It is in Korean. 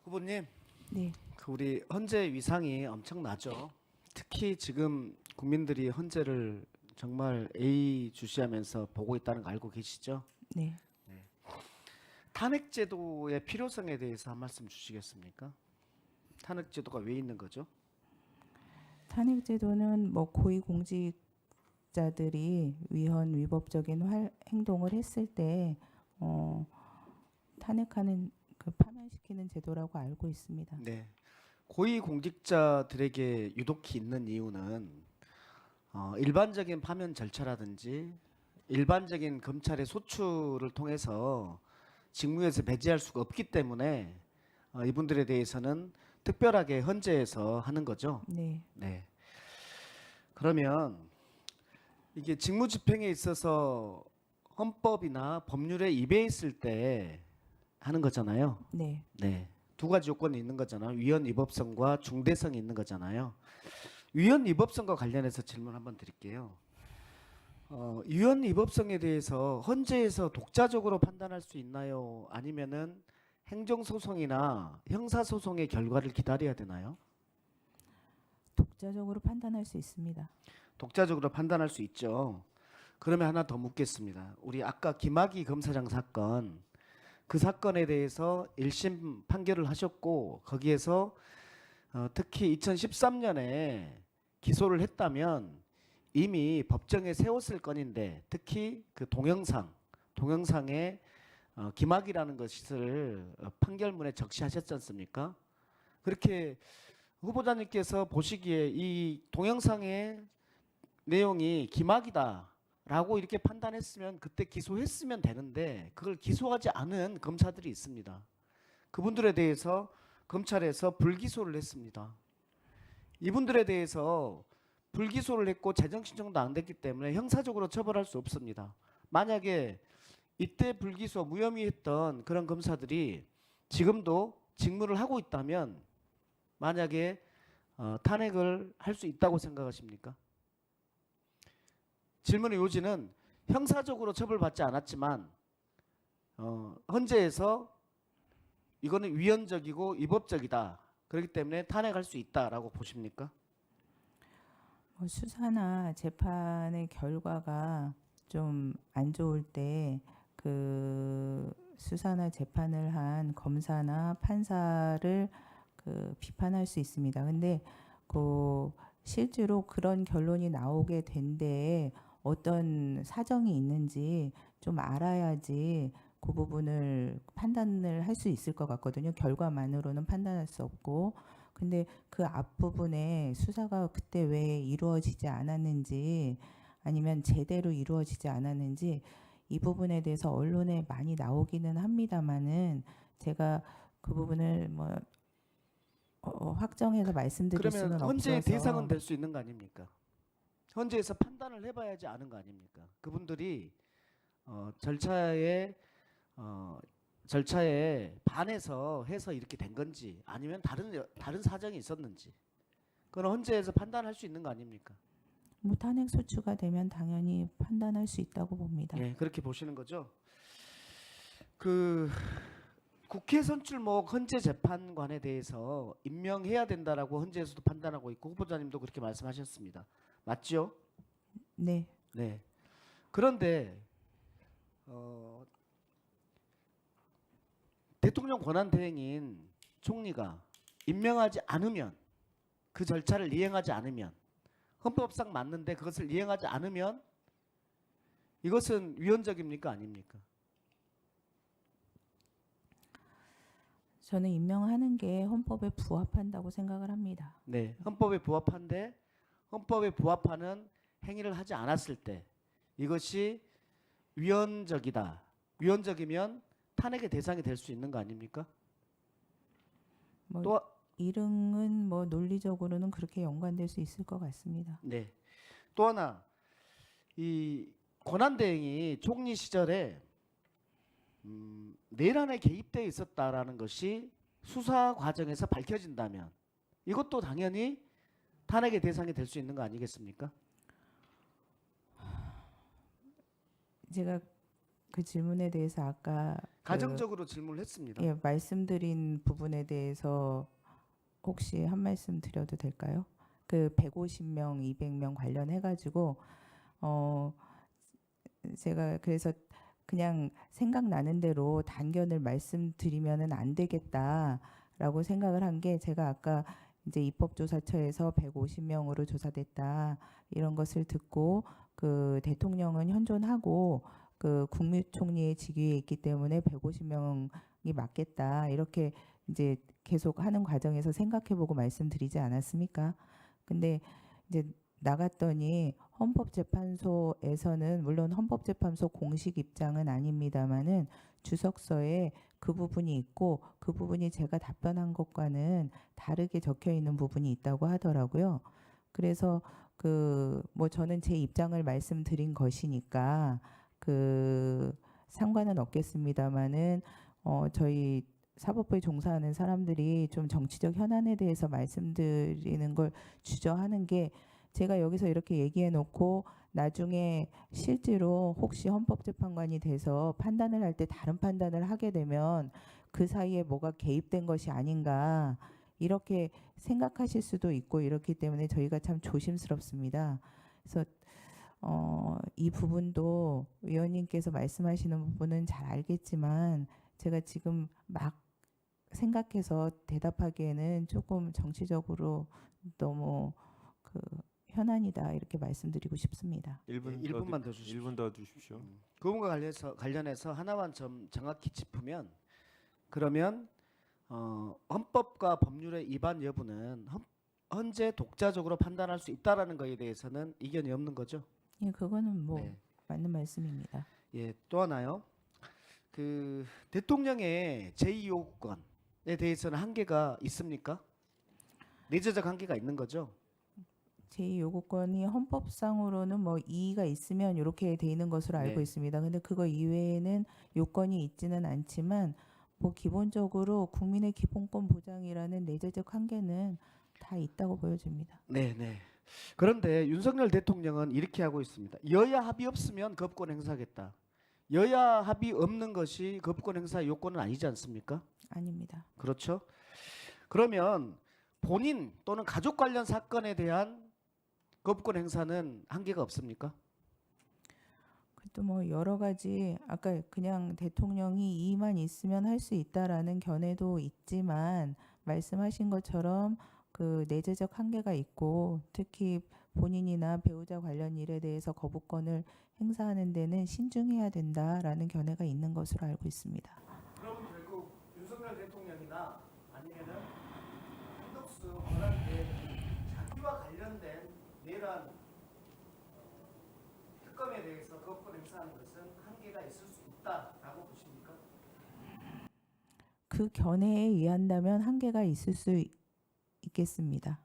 후보님, 네, 우리 헌재 위상이 엄청나죠. 특히 지금 국민들이 헌재를 정말 예의주시하면서 보고 있다는 거 알고 계시죠? 네. 탄핵제도의 필요성에 대해서 한 말씀 주시겠습니까? 탄핵제도가 왜 있는 거죠? 탄핵제도는 뭐 고위공직자들이 위헌 위법적인 행동을 했을 때 탄핵하는 파면시키는 제도라고 알고 있습니다. 네. 고위공직자들에게 유독히 있는 이유는 일반적인 파면 절차라든지 일반적인 검찰의 소추를 통해서 직무에서 배제할 수가 없기 때문에 이분들에 대해서는 특별하게 헌재에서 하는 거죠. 네, 네. 그러면 이게 직무집행에 있어서 헌법이나 법률에 위배했을 때 하는 거잖아요. 네. 네. 두 가지 요건이 있는 거잖아요. 위헌 위법성과 중대성이 있는 거잖아요. 위헌 위법성과 관련해서 질문 한번 드릴게요. 위헌 위법성에 대해서 헌재에서 독자적으로 판단할 수 있나요? 아니면은 행정소송이나 형사소송의 결과를 기다려야 되나요? 독자적으로 판단할 수 있습니다. 독자적으로 판단할 수 있죠. 그러면 하나 더 묻겠습니다. 우리 아까 김학의 검사장 사건, 그 사건에 대해서 1심 판결을 하셨고 거기에서 특히 2013년에 기소를 했다면 이미 법정에 세웠을 건인데 특히 그 동영상에 김학이라는 것을 판결문에 적시하셨지 않습니까? 그렇게 후보자님께서 보시기에 이 동영상의 내용이 김학이다라고 이렇게 판단했으면 그때 기소했으면 되는데 그걸 기소하지 않은 검사들이 있습니다. 그분들에 대해서 검찰에서 불기소를 했습니다. 이분들에 대해서 불기소를 했고 재정신청도 안 됐기 때문에 형사적으로 처벌할 수 없습니다. 만약에 이때 불기소 무혐의했던 그런 검사들이 지금도 직무를 하고 있다면 만약에 탄핵을 할 수 있다고 생각하십니까? 질문의 요지는 형사적으로 처벌받지 않았지만 헌재에서 이거는 위헌적이고 위법적이다. 그렇기 때문에 탄핵할 수 있다라고 보십니까? 수사나 재판의 결과가 좀 안 좋을 때 그 수사나 재판을 한 검사나 판사를 비판할 수 있습니다. 근데 실제로 그런 결론이 나오게 된 데에 어떤 사정이 있는지 좀 알아야지 그 부분을 판단을 할 수 있을 것 같거든요. 결과만으로는 판단할 수 없고. 근데 그 앞부분에 수사가 그때 왜 이루어지지 않았는지 아니면 제대로 이루어지지 않았는지 이 부분에 대해서 언론에 많이 나오기는 합니다만은 제가 그 부분을 확정해서 말씀드릴 그러면 수는 헌재의 없어서. 대상은 될 수 있는 거 아닙니까? 헌재에서 판단을 해봐야지 아는 거 아닙니까? 그분들이 절차에 반해서 해서 이렇게 된 건지 아니면 다른 사정이 있었는지 그건 헌재에서 판단할 수 있는 거 아닙니까? 탄핵 소추가 되면 당연히 판단할 수 있다고 봅니다. 예, 그렇게 보시는 거죠. 그 국회 선출목 헌재 재판관에 대해서 임명해야 된다라고 헌재에서도 판단하고 있고 후보자님도 그렇게 말씀하셨습니다. 맞죠? 네. 네. 그런데 대통령 권한대행인 총리가 임명하지 않으면 그 절차를 이행하지 않으면 헌법상 맞는데 그것을 이행하지 않으면 이것은 위헌적입니까 아닙니까? 저는 임명하는 게 헌법에 부합한다고 생각을 합니다. 네, 헌법에 부합한데 헌법에 부합하는 행위를 하지 않았을 때 이것이 위헌적이다. 위헌적이면 탄핵의 대상이 될 수 있는 거 아닙니까? 뭐 또 이릉은 논리적으로는 그렇게 연관될 수 있을 것 같습니다. 네. 또 하나 이 권한대행이 총리 시절에 내란에 개입돼 있었다라는 것이 수사 과정에서 밝혀진다면 이것도 당연히 탄핵의 대상이 될 수 있는 거 아니겠습니까? 제가 그 질문에 대해서 아까 가정적으로 질문을 했습니다. 예, 말씀드린 부분에 대해서 혹시 한 말씀 드려도 될까요? 그 150명, 200명 관련해 가지고 제가 그래서 그냥 생각나는 대로 단견을 말씀드리면은 안 되겠다라고 생각을 한 게, 제가 아까 이제 입법조사처에서 150명으로 조사됐다 이런 것을 듣고, 그 대통령은 현존하고 그 국무총리의 직위에 있기 때문에 150명이 맞겠다 이렇게 이제 계속 하는 과정에서 생각해보고 말씀드리지 않았습니까? 근데 이제 나갔더니 헌법재판소에서는, 물론 헌법재판소 공식 입장은 아닙니다만은 주석서에 그 부분이 있고, 그 부분이 제가 답변한 것과는 다르게 적혀 있는 부분이 있다고 하더라고요. 그래서 그 뭐 저는 제 입장을 말씀드린 것이니까 그 상관은 없겠습니다만은 저희 사법부에 종사하는 사람들이 좀 정치적 현안에 대해서 말씀드리는 걸 주저하는 게, 제가 여기서 이렇게 얘기해 놓고 나중에 실제로 혹시 헌법재판관이 돼서 판단을 할 때 다른 판단을 하게 되면 그 사이에 뭐가 개입된 것이 아닌가 이렇게 생각하실 수도 있고, 이렇기 때문에 저희가 참 조심스럽습니다. 그래서 이 부분도 위원님께서 말씀하시는 부분은 잘 알겠지만 제가 지금 막 생각해서 대답하기에는 조금 정치적으로 너무 그 현안이다 이렇게 말씀드리고 싶습니다. 1분 1분만 더 주십시오. 1분 더 주십시오. 그 부분과 관련해서 하나만 좀 정확히 짚으면, 그러면 헌법과 법률의 위반 여부는 헌재 독자적으로 판단할 수 있다라는 것에 대해서는 이견이 없는 거죠. 예, 그거는 뭐 네. 맞는 말씀입니다. 예, 또 하나요. 그 대통령의 제2요구권에 대해서는 한계가 있습니까? 내재적 한계가 있는 거죠. 제2요구권이 헌법상으로는 뭐 이의가 있으면 이렇게 돼 있는 것으로 알고 네. 있습니다. 근데 그거 이외에는 요건이 있지는 않지만 뭐 기본적으로 국민의 기본권 보장이라는 내재적 한계는 다 있다고 보여집니다. 네, 네. 그런데 윤석열 대통령은 이렇게 하고 있습니다. 여야 합의 없으면 거부권 행사하겠다. 여야 합의 없는 것이 거부권 행사 요건은 아니지 않습니까? 아닙니다. 그렇죠? 그러면 본인 또는 가족 관련 사건에 대한 거부권 행사는 한계가 없습니까? 또 뭐 여러 가지, 아까 그냥 대통령이 이의만 있으면 할 수 있다라는 견해도 있지만 말씀하신 것처럼 그 내재적 한계가 있고, 특히 본인이나 배우자 관련 일에 대해서 거부권을 행사하는 데는 신중해야 된다라는 견해가 있는 것으로 알고 있습니다. 그럼 결국 윤석열 대통령이나 아니면은 한덕수 원한대 자기와 관련된 내란 특검에 대해서 거부권 행사하는 것은 한계가 있을 수 있다라고 보십니까? 그 견해에 의한다면 한계가 있을 수 있겠습니다.